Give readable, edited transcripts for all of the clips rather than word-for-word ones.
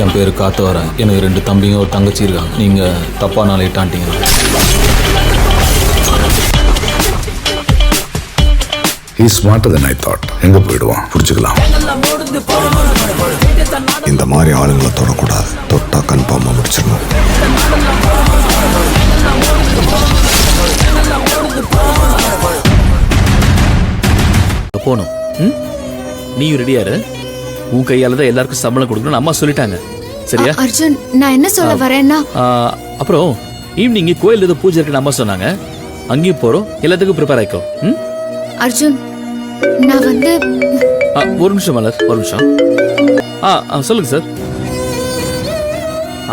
என் பேரு காத்தவரன். எனக்கு 2 தம்பியும் ஒரு தங்கச்சி இருக்காங்க. நீங்க தப்பா நாளையிட்டான்ட்டீங்க. He is smarter than I thought. எங்க போயிடுவான் புரிஞ்சுக்கலாம். இந்த மாதிரி ஆளுங்களை தொடக்கூடாது. தொட்டா கன்ஃபார்மா முடிச்சிடணும். போகணும். நீயும் ரெடியாரு. உன் கையால தான் எல்லாருக்கும் சம்பளம் கொடுக்கணும்னு அம்மா சொல்லிட்டாங்க. சரியா அர்ஜுன்? நான் என்ன சொல்ல வரேன்னா, அப்புறம் ஈவினிங் கோயில் ஏதோ பூஜை இருக்குன்னு அம்மா சொன்னாங்க. அங்கேயும் போறோம். எல்லாத்துக்கும் ப்ரிப்பேர் ஆயிக்கோ. அர்ஜுன் நான் வந்து ஒரு நிமிஷம் மலர், ஒரு நிமிஷம். சொல்லுங்க சார்.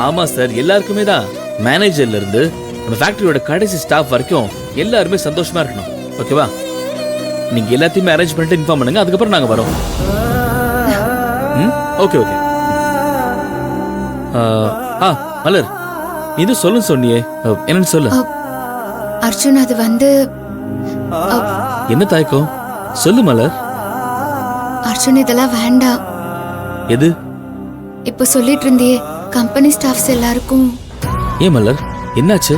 ஆமா சார், எல்லாருக்குமே தான். மேனேஜர்ல இருந்து நம்ம ஃபேக்டரியோட கடைசி ஸ்டாஃப் வரைக்கும் எல்லாருமே சந்தோஷமா இருக்கணும். ஓகேவா? நீங்க எல்லாத்தையுமே அரேஞ்ச் பண்ணிட்டு இன்ஃபார்ம் பண்ணுங்க. அதுக்கப்புறம் நாங்க வரோம். Okay okay. மலர், இது சொல்லுன்னு சொன்னியே, என்னன்னு சொல்லு. அர்ஜுன் அது வந்து என்ன தாய்க்கும் சொல்லு மலர். அர்ஜுன் இதெல்லாம் வேண்டாம். எது? இப்ப சொல்லிட்டு இருந்தியே கம்பெனி ஸ்டாஃப்ஸ் எல்லாருக்கும். ஏன் மலர், என்னாச்சு?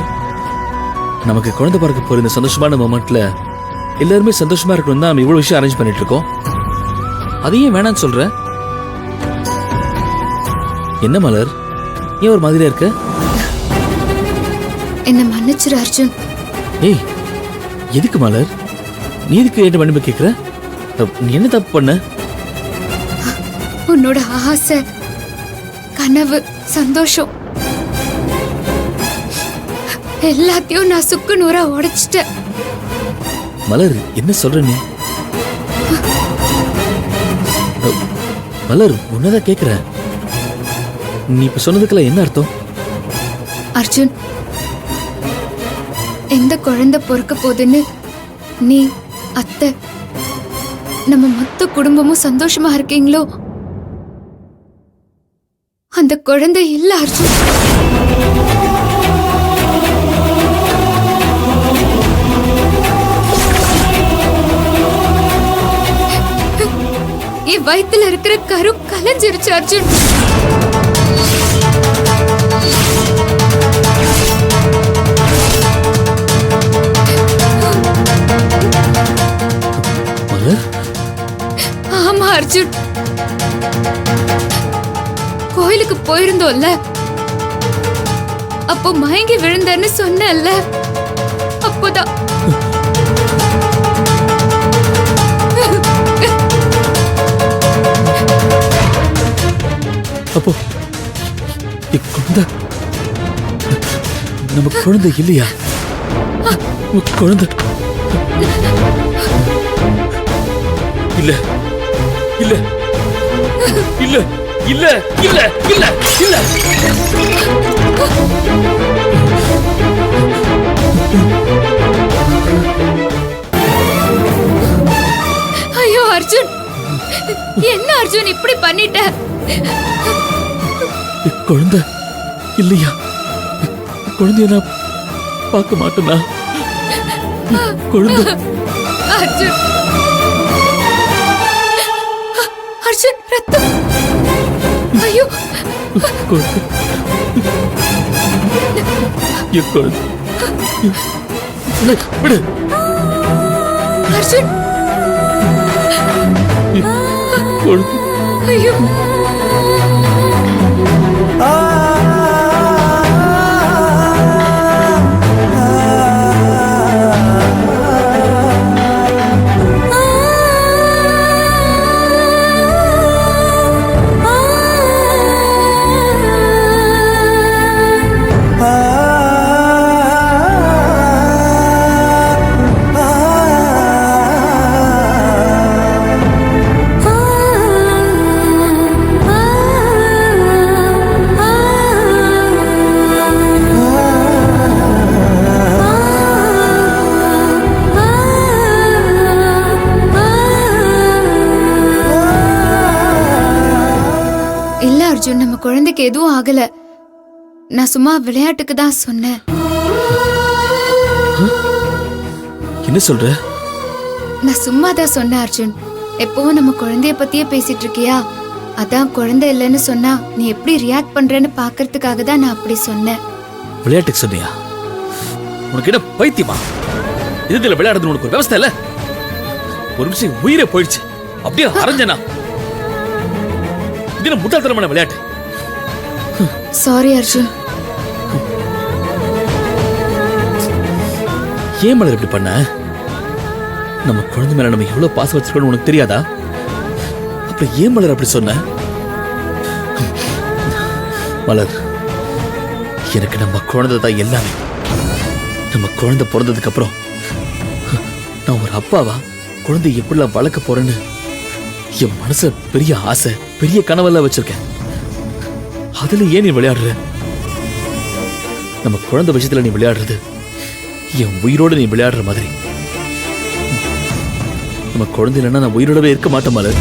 நமக்கு குழந்தை பிறக்க போற இந்த சந்தோஷமான மொமெண்ட்ல எல்லாருமே சந்தோஷமா இருக்கணும் தான் நம்ம இவ்வளவு விஷயம் அரேஞ்ச் பண்ணிட்டு இருக்கோம். அதையும் வேணான்னு சொல்ற? என்ன மலர், ஏன் ஒரு மாதிரியா இருக்க? என்ன மன்னிச்சிரு அர்ஜுன். ஏய், எதுக்கு மலர்? நீ எதுக்கு என்ன மன்னிப்பு கேக்குற? நீ என்ன தப்பு பண்ண? உன்னோட ஆசை, கனவு, சந்தோஷம் எல்லாத்தையும் நான் சுக்கு நூறா உடைச்சிட்டேன். மலர், என்ன சொல்ற நீ? மலர், உன்னதான் கேக்குற. நீ இப்ப சொன்னதுக்கெல்லாம் என்ன அர்த்தம்? அர்ஜுன், எந்த குழந்தை பொறுக்க போகுதுன்னு நீ, அத்தை, நம்ம மொத்த குடும்பமும் சந்தோஷமா இருக்கீங்களோ அந்த குழந்தை இல்ல அர்ஜுன். என் வயித்துல இருக்கிற கரு கலைஞ்சிருச்சு அர்ஜுன். ஆமா அர்ஜுன், கோயிலுக்கு போயிருந்தோம்ல, அப்போ மயங்கி விழுந்தேன்னு சொன்னேன்ல, அப்போதான் அப்போ குழந்தை நம்ம குழந்தை இல்லையா? குழந்தை இல்ல இல்ல இல்ல இல்ல இல்ல இல்ல இல்ல. ஐயோ அர்ஜுன், என்ன அர்ஜுன் இப்படி பண்ணிட்ட? குழந்தை இல்லையா? குழந்தைய நான் பார்க்க மாட்டேனா? குழந்தை அர்ஜுன், அர்ஜுன் ரத்தம். ஐயோ குழந்தை, குழந்தை விடு அர்ஜுன். குழந்தை. ஐயோ அர்ஜுன், நம்ம குழந்தைக்கு எதுவும் ஆகல. நான் சும்மா விளையாட்டுக்கு தான் சொன்னேன். என்ன சொல்ற? நான் சும்மா தான் சொன்னேன் அர்ஜுன். எப்பவும் நம்ம குழந்தைய பத்தியே பேசிட்டு இருக்கியா, அதான் குழந்தை இல்லைன்னு சொன்னா நீ எப்படி ரியாக்ட் பண்றேன்னு பாக்குறதுக்காக தான் நான் அப்படி சொன்னேன். விளையாட்டுக்கு சொன்னியா? உனக்கு என்ன பைத்தியமா? இதுல விளையாடுறது உனக்கு ஒரு விவசாய இல்ல? ஒரு நிமிஷம் உயிரே போயிடுச்சு, அப்படியே அரைஞ்சனா. இது முட்டாள்தனமான விளையாட்டு. சாரி அர்ஜுன். ஏன் மலர் இப்படி பண்ண? நம்ம குழந்தை மேல நம்ம எவ்வளவு பாசம் வச்சிருக்கோம்னு உனக்கு தெரியாதா? அப்புறம் ஏன் மலர் அப்படி சொன்ன? மலர், எனக்கு நம்ம குழந்தை தான் எல்லாமே. நம்ம குழந்தை பிறந்ததுக்கு அப்புறம் நான் ஒரு அப்பாவா குழந்தை எப்படிலாம் வளர்க்க போறேன்னு என் மனசுல பெரிய ஆசை, பெரிய கனவெல்லாம் வச்சிருக்கேன். அதுல ஏன் நீ விளையாடுற? நம்ம குழந்தை விஷயத்துல நீ விளையாடுறது என் உயிரோட நீ விளையாடுற மாதிரி. நம்ம குழந்தை இல்லைன்னா நான் உயிரோடவே இருக்க மாட்டேன் மலர்.